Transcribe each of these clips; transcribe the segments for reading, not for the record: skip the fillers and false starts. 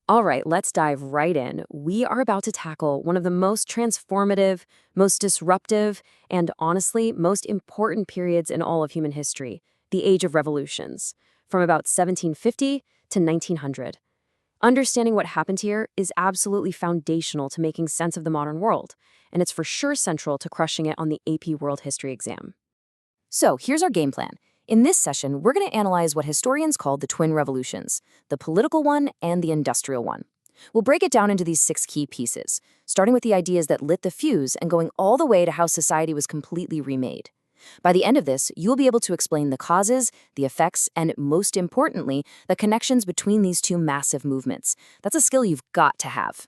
All right, let's dive right in. We are about to tackle one of the most transformative, most disruptive, and honestly, most important periods in all of human history, the Age of Revolutions, from about 1750 to 1900. Understanding what happened here is absolutely foundational to making sense of the modern world, and it's for sure central to crushing it on the AP World History exam. So here's our game plan. In this session, we're going to analyze what historians call the twin revolutions, the political one and the industrial one. We'll break it down into these 6 key pieces, starting with the ideas that lit the fuse and going all the way to how society was completely remade. By the end of this, you'll be able to explain the causes, the effects, and most importantly, the connections between these two massive movements. That's a skill you've got to have.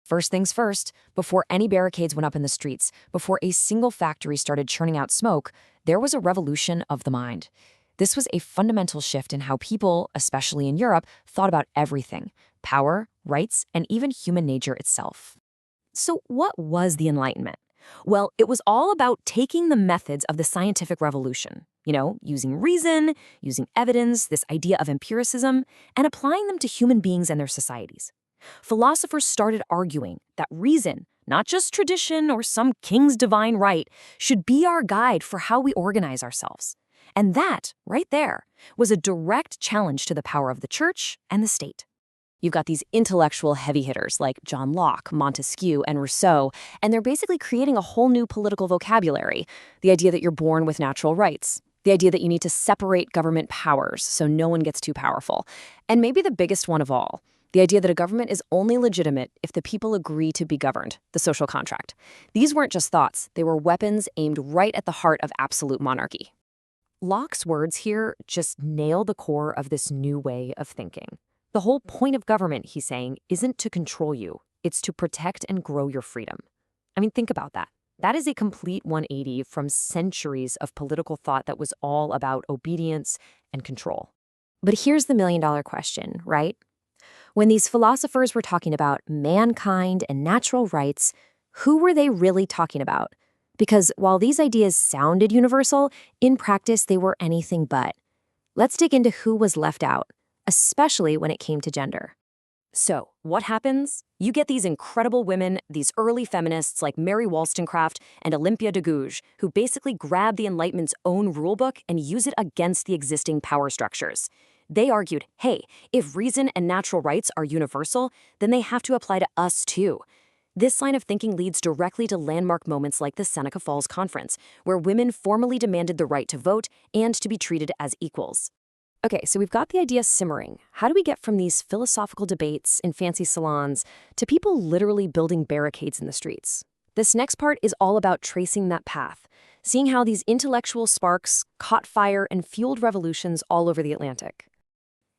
First things first, before any barricades went up in the streets, before a single factory started churning out smoke, there was a revolution of the mind. This was a fundamental shift in how people, especially in Europe, thought about everything: power, rights, and even human nature itself. So what was the Enlightenment? Well, it was all about taking the methods of the scientific revolution, using reason, using evidence, this idea of empiricism, and applying them to human beings and their societies. Philosophers started arguing that reason, not just tradition or some king's divine right, should be our guide for how we organize ourselves. And that, right there, was a direct challenge to the power of the church and the state. You've got these intellectual heavy hitters like John Locke, Montesquieu, and Rousseau, and they're basically creating a whole new political vocabulary. The idea that you're born with natural rights. The idea that you need to separate government powers so no one gets too powerful. And maybe the biggest one of all, the idea that a government is only legitimate if the people agree to be governed, the social contract. These weren't just thoughts, they were weapons aimed right at the heart of absolute monarchy. Locke's words here just nail the core of this new way of thinking. The whole point of government, he's saying, isn't to control you, it's to protect and grow your freedom. I mean, think about that. That is a complete 180 from centuries of political thought that was all about obedience and control. But here's the million-dollar question, right? When these philosophers were talking about mankind and natural rights, who were they really talking about? Because while these ideas sounded universal, in practice they were anything but. Let's dig into who was left out, especially when it came to gender. So, what happens? You get these incredible women, these early feminists like Mary Wollstonecraft and Olympia de Gouges, who basically grab the Enlightenment's own rulebook and use it against the existing power structures. They argued, hey, if reason and natural rights are universal, then they have to apply to us too. This line of thinking leads directly to landmark moments like the Seneca Falls Conference, where women formally demanded the right to vote and to be treated as equals. Okay, so we've got the idea simmering. How do we get from these philosophical debates in fancy salons to people literally building barricades in the streets? This next part is all about tracing that path, seeing how these intellectual sparks caught fire and fueled revolutions all over the Atlantic.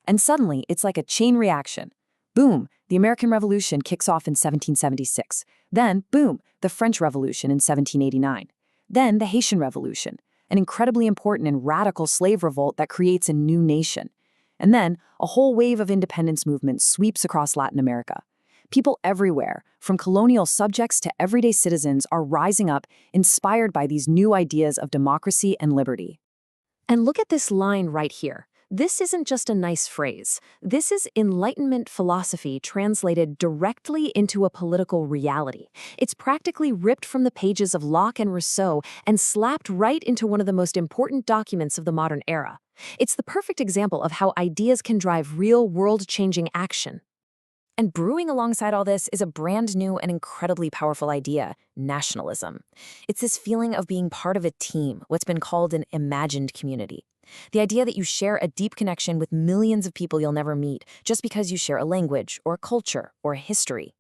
And suddenly, it's like a chain reaction. Boom, the American Revolution kicks off in 1776. Then, boom, the French Revolution in 1789. Then the Haitian Revolution, an incredibly important and radical slave revolt that creates a new nation. And then, a whole wave of independence movement sweeps across Latin America. People everywhere, from colonial subjects to everyday citizens, are rising up, inspired by these new ideas of democracy and liberty. And look at this line right here. This isn't just a nice phrase. This is Enlightenment philosophy translated directly into a political reality. It's practically ripped from the pages of Locke and Rousseau and slapped right into one of the most important documents of the modern era. It's the perfect example of how ideas can drive real world-changing action. And brewing alongside all this is a brand new and incredibly powerful idea: nationalism. It's this feeling of being part of a team, what's been called an imagined community. The idea that you share a deep connection with millions of people you'll never meet just because you share a language or a culture or a history.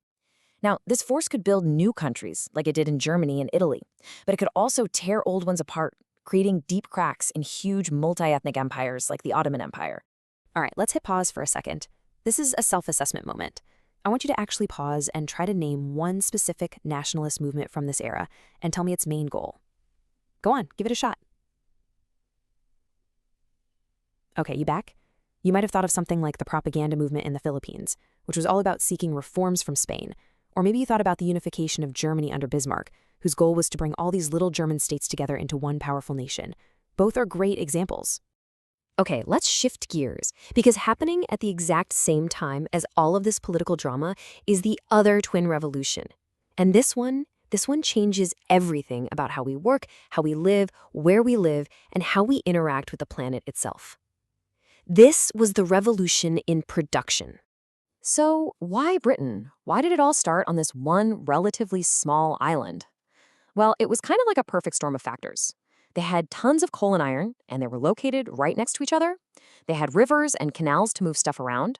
Now, this force could build new countries like it did in Germany and Italy, but it could also tear old ones apart, creating deep cracks in huge multi-ethnic empires like the Ottoman Empire. All right, let's hit pause for a second. This is a self-assessment moment. I want you to actually pause and try to name one specific nationalist movement from this era and tell me its main goal. Go on, give it a shot. Okay, you back? You might have thought of something like the propaganda movement in the Philippines, which was all about seeking reforms from Spain. Or maybe you thought about the unification of Germany under Bismarck, whose goal was to bring all these little German states together into one powerful nation. Both are great examples. Okay, let's shift gears, because happening at the exact same time as all of this political drama is the other twin revolution. And this one changes everything about how we work, how we live, where we live, and how we interact with the planet itself. This was the revolution in production. So, why Britain? Why did it all start on this one relatively small island? Well, it was kind of like a perfect storm of factors. They had tons of coal and iron, and they were located right next to each other. They had rivers and canals to move stuff around.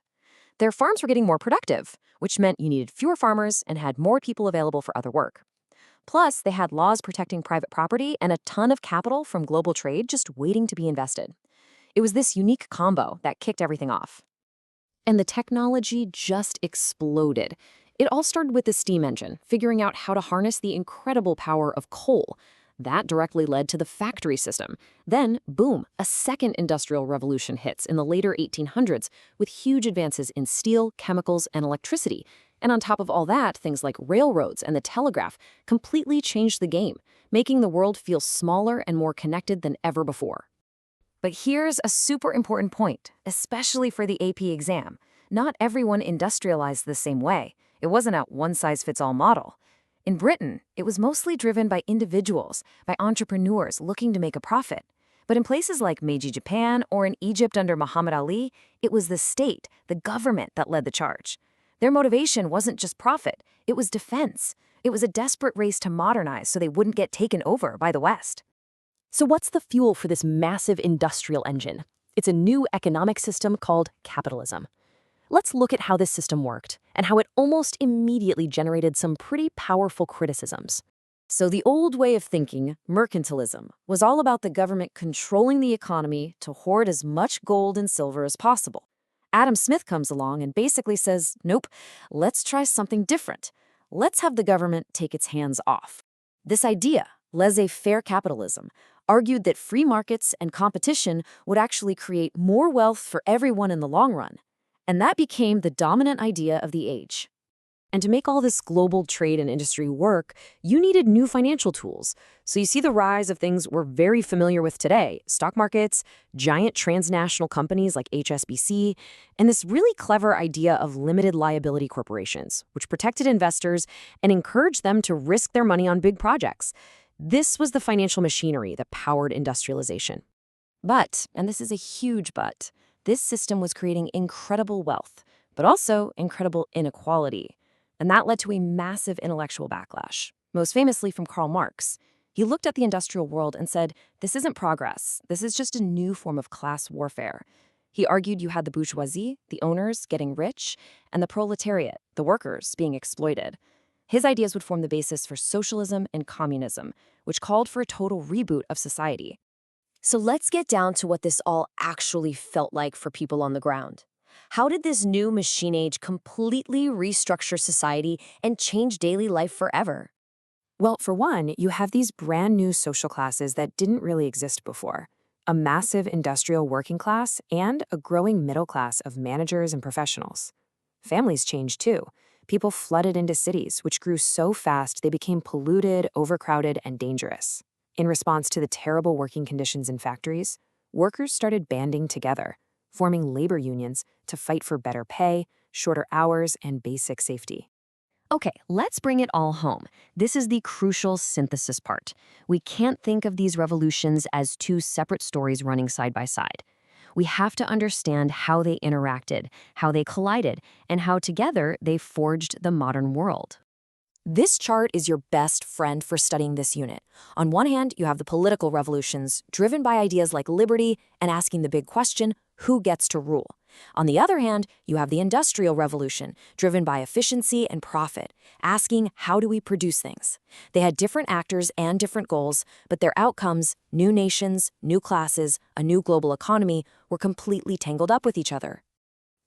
Their farms were getting more productive, which meant you needed fewer farmers and had more people available for other work. Plus, they had laws protecting private property and a ton of capital from global trade just waiting to be invested. It was this unique combo that kicked everything off. And the technology just exploded. It all started with the steam engine, figuring out how to harness the incredible power of coal. That directly led to the factory system. Then, boom, a second industrial revolution hits in the later 1800s with huge advances in steel, chemicals, and electricity. And on top of all that, things like railroads and the telegraph completely changed the game, making the world feel smaller and more connected than ever before. But here's a super important point, especially for the AP exam. Not everyone industrialized the same way. It wasn't a one-size-fits-all model. In Britain, it was mostly driven by individuals, by entrepreneurs looking to make a profit. But in places like Meiji Japan or in Egypt under Muhammad Ali, it was the state, the government that led the charge. Their motivation wasn't just profit, it was defense. It was a desperate race to modernize so they wouldn't get taken over by the West. So what's the fuel for this massive industrial engine? It's a new economic system called capitalism. Let's look at how this system worked and how it almost immediately generated some pretty powerful criticisms. So the old way of thinking, mercantilism, was all about the government controlling the economy to hoard as much gold and silver as possible. Adam Smith comes along and basically says, nope, let's try something different. Let's have the government take its hands off. This idea, laissez-faire capitalism, argued that free markets and competition would actually create more wealth for everyone in the long run. And that became the dominant idea of the age. And to make all this global trade and industry work, you needed new financial tools. So you see the rise of things we're very familiar with today: stock markets, giant transnational companies like HSBC, and this really clever idea of limited liability corporations, which protected investors and encouraged them to risk their money on big projects. This was the financial machinery that powered industrialization. But, and this is a huge but, this system was creating incredible wealth, but also incredible inequality. And that led to a massive intellectual backlash, most famously from Karl Marx. He looked at the industrial world and said, this isn't progress, this is just a new form of class warfare. He argued you had the bourgeoisie, the owners, getting rich, and the proletariat, the workers, being exploited. His ideas would form the basis for socialism and communism, which called for a total reboot of society. So let's get down to what this all actually felt like for people on the ground. How did this new machine age completely restructure society and change daily life forever? Well, for one, you have these brand new social classes that didn't really exist before. A massive industrial working class and a growing middle class of managers and professionals. Families changed too. People flooded into cities, which grew so fast they became polluted, overcrowded, and dangerous. In response to the terrible working conditions in factories, workers started banding together, forming labor unions to fight for better pay, shorter hours, and basic safety. Okay, let's bring it all home. This is the crucial synthesis part. We can't think of these revolutions as two separate stories running side by side. We have to understand how they interacted, how they collided, and how together they forged the modern world. This chart is your best friend for studying this unit. On one hand, you have the political revolutions, driven by ideas like liberty and asking the big question, who gets to rule? On the other hand, you have the Industrial Revolution, driven by efficiency and profit, asking how do we produce things? They had different actors and different goals, but their outcomes, new nations, new classes, a new global economy, were completely tangled up with each other.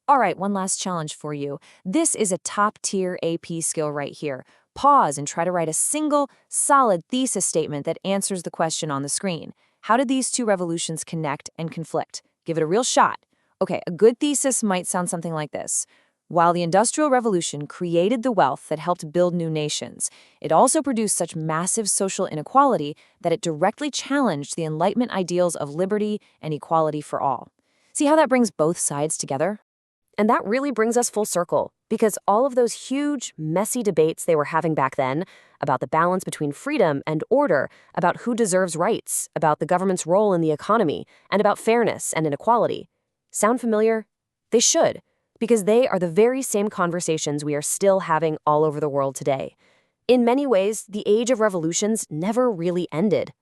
All right, one last challenge for you. This is a top-tier AP skill right here. Pause and try to write a single, solid thesis statement that answers the question on the screen. How did these two revolutions connect and conflict? Give it a real shot. Okay, a good thesis might sound something like this. While the Industrial Revolution created the wealth that helped build new nations, it also produced such massive social inequality that it directly challenged the Enlightenment ideals of liberty and equality for all. See how that brings both sides together? And that really brings us full circle, because all of those huge, messy debates they were having back then about the balance between freedom and order, about who deserves rights, about the government's role in the economy, and about fairness and inequality. Sound familiar? They should, because they are the very same conversations we are still having all over the world today. In many ways, the age of revolutions never really ended.